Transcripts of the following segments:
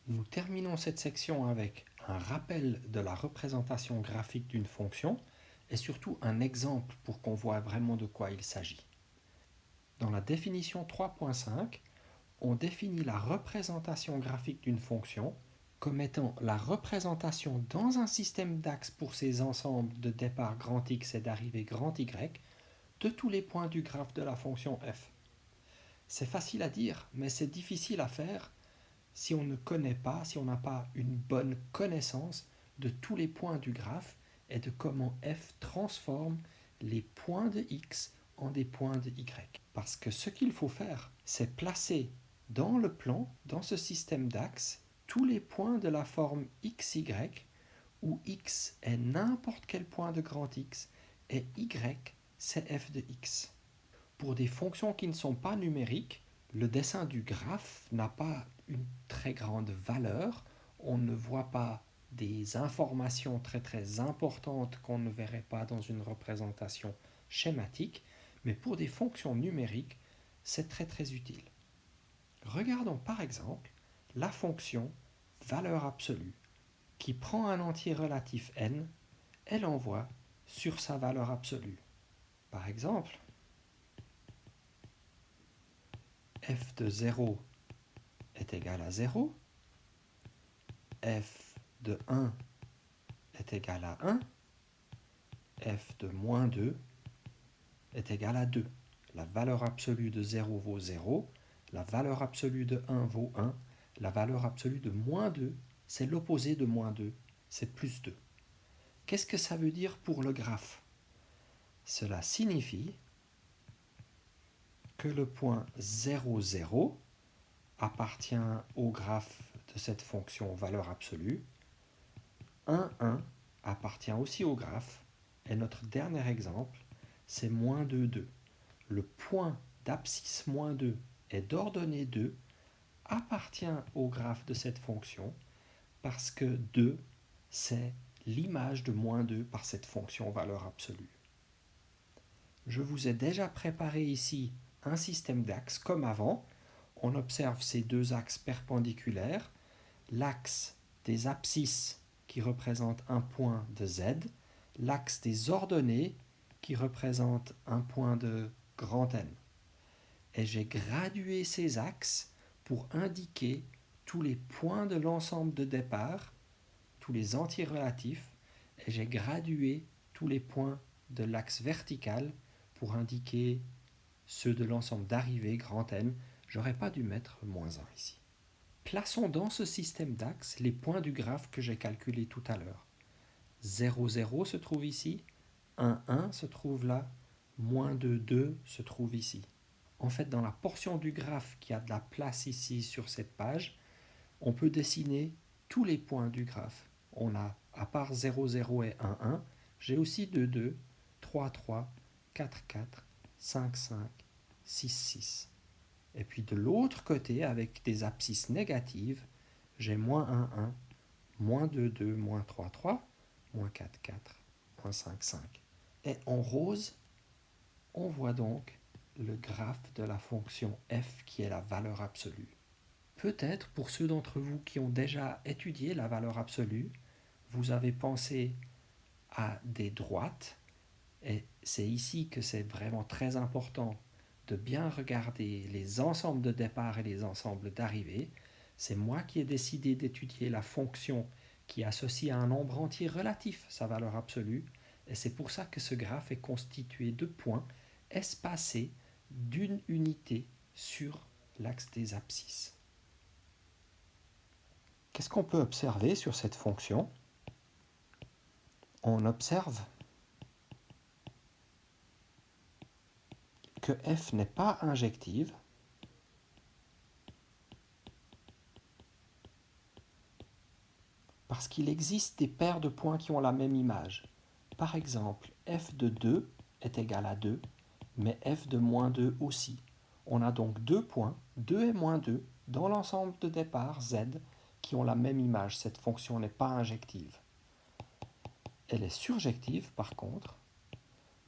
Nous terminons cette section avec un rappel de la représentation graphique d'une fonction et surtout un exemple pour qu'on voit vraiment de quoi il s'agit. Dans la définition 3.5, on définit la représentation graphique d'une fonction comme étant la représentation dans un système d'axes pour ses ensembles de départ grand X et d'arrivée grand Y de tous les points du graphe de la fonction f. C'est facile à dire, mais c'est difficile à faire si on ne connaît pas, si on n'a pas une bonne connaissance de tous les points du graphe et de comment f transforme les points de x en des points de y. Parce que ce qu'il faut faire, c'est placer dans le plan, dans ce système d'axes, tous les points de la forme xy, où x est n'importe quel point de grand X et y c'est f de x. Pour des fonctions qui ne sont pas numériques, le dessin du graphe n'a pas une très grande valeur. On ne voit pas des informations très importantes qu'on ne verrait pas dans une représentation schématique, mais pour des fonctions numériques, c'est très utile. Regardons par exemple la fonction valeur absolue qui prend un entier relatif n et l'envoie sur sa valeur absolue. Par exemple, f de 0 est égal à 0, f de 1 est égal à 1, f de moins 2 est égal à 2. La valeur absolue de 0 vaut 0, la valeur absolue de 1 vaut 1, la valeur absolue de moins 2, c'est l'opposé de moins 2, c'est plus 2. Qu'est-ce que ça veut dire pour le graphe? Cela signifie que le point 0, 0 appartient au graphe de cette fonction valeur absolue, 1, 1 appartient aussi au graphe, et notre dernier exemple, c'est moins 2, 2. Le point d'abscisse moins 2 et d'ordonnée 2 appartient au graphe de cette fonction parce que 2, c'est l'image de moins 2 par cette fonction valeur absolue. Je vous ai déjà préparé ici un système d'axes comme avant. On observe ces deux axes perpendiculaires, l'axe des abscisses qui représente un point de z, l'axe des ordonnées qui représente un point de grand N. Et j'ai gradué ces axes pour indiquer tous les points de l'ensemble de départ, tous les entiers relatifs, et j'ai gradué tous les points de l'axe vertical pour indiquer ceux de l'ensemble d'arrivée, grand N. J'aurais pas dû mettre moins 1 ici. Plaçons dans ce système d'axes les points du graphe que j'ai calculé tout à l'heure. 0, 0 se trouve ici, 1, 1 se trouve là, moins 2, 2 se trouve ici. En fait, dans la portion du graphe qui a de la place ici sur cette page, on peut dessiner tous les points du graphe. On a, à part 0, 0 et 1, 1, j'ai aussi 2, 2, 3, 3, 4, 4, 5, 5, 6, 6. Et puis de l'autre côté, avec des abscisses négatives, j'ai moins 1, 1, moins 2, 2, moins 3, 3, moins 4, 4, moins 5, 5. Et en rose, on voit donc le graphe de la fonction f qui est la valeur absolue. Peut-être pour ceux d'entre vous qui ont déjà étudié la valeur absolue, vous avez pensé à des droites, et c'est ici que c'est vraiment très important de bien regarder les ensembles de départ et les ensembles d'arrivée. C'est moi qui ai décidé d'étudier la fonction qui associe à un nombre entier relatif sa valeur absolue, et c'est pour ça que ce graphe est constitué de points espacés d'une unité sur l'axe des abscisses. Qu'est-ce qu'on peut observer sur cette fonction? On observe que f n'est pas injective parce qu'il existe des paires de points qui ont la même image. Par exemple, f de 2 est égal à 2, mais f de moins 2 aussi. On a donc deux points, 2 et moins 2, dans l'ensemble de départ z, qui ont la même image. Cette fonction n'est pas injective. Elle est surjective, par contre,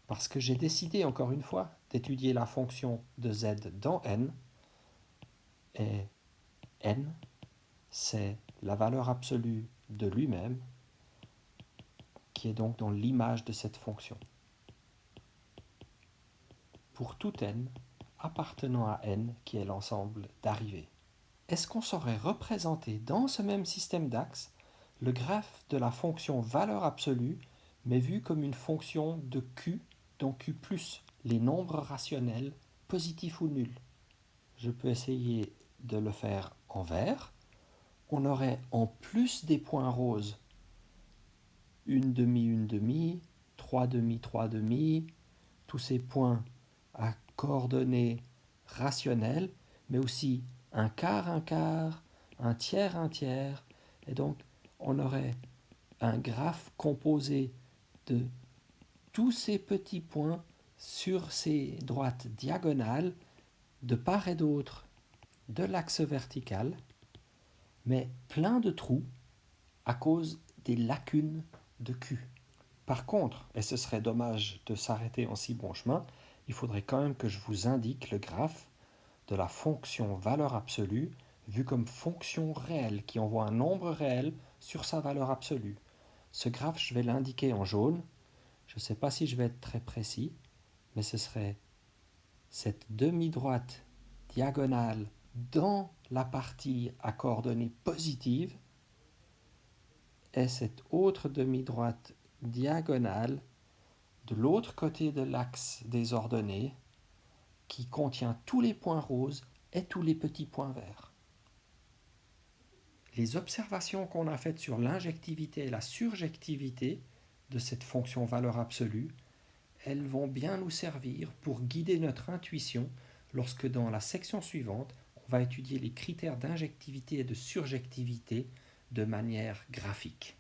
parce que j'ai décidé, encore une fois, d'étudier la fonction de z dans n, et n, c'est la valeur absolue de lui-même, qui est donc dans l'image de cette fonction. Pour tout n appartenant à n, qui est l'ensemble d'arrivées. Est-ce qu'on saurait représenter dans ce même système d'axes le graphe de la fonction valeur absolue, mais vu comme une fonction de q, dont q+, les nombres rationnels, positifs ou nuls? Je peux essayer de le faire en vert. On aurait en plus des points roses, une demi, 3 demi, tous ces points à coordonnées rationnelles, mais aussi un quart, un tiers, et donc on aurait un graphe composé de tous ces petits points sur ces droites diagonales, de part et d'autre de l'axe vertical, mais plein de trous à cause des lacunes de Q. Par contre, et ce serait dommage de s'arrêter en si bon chemin, il faudrait quand même que je vous indique le graphe de la fonction valeur absolue vue comme fonction réelle qui envoie un nombre réel sur sa valeur absolue. Ce graphe, je vais l'indiquer en jaune. Je ne sais pas si je vais être très précis, mais ce serait cette demi-droite diagonale dans la partie à coordonnées positives et cette autre demi-droite diagonale de l'autre côté de l'axe des ordonnées qui contient tous les points roses et tous les petits points verts. Les observations qu'on a faites sur l'injectivité et la surjectivité de cette fonction valeur absolue, elles vont bien nous servir pour guider notre intuition lorsque dans la section suivante, on va étudier les critères d'injectivité et de surjectivité de manière graphique.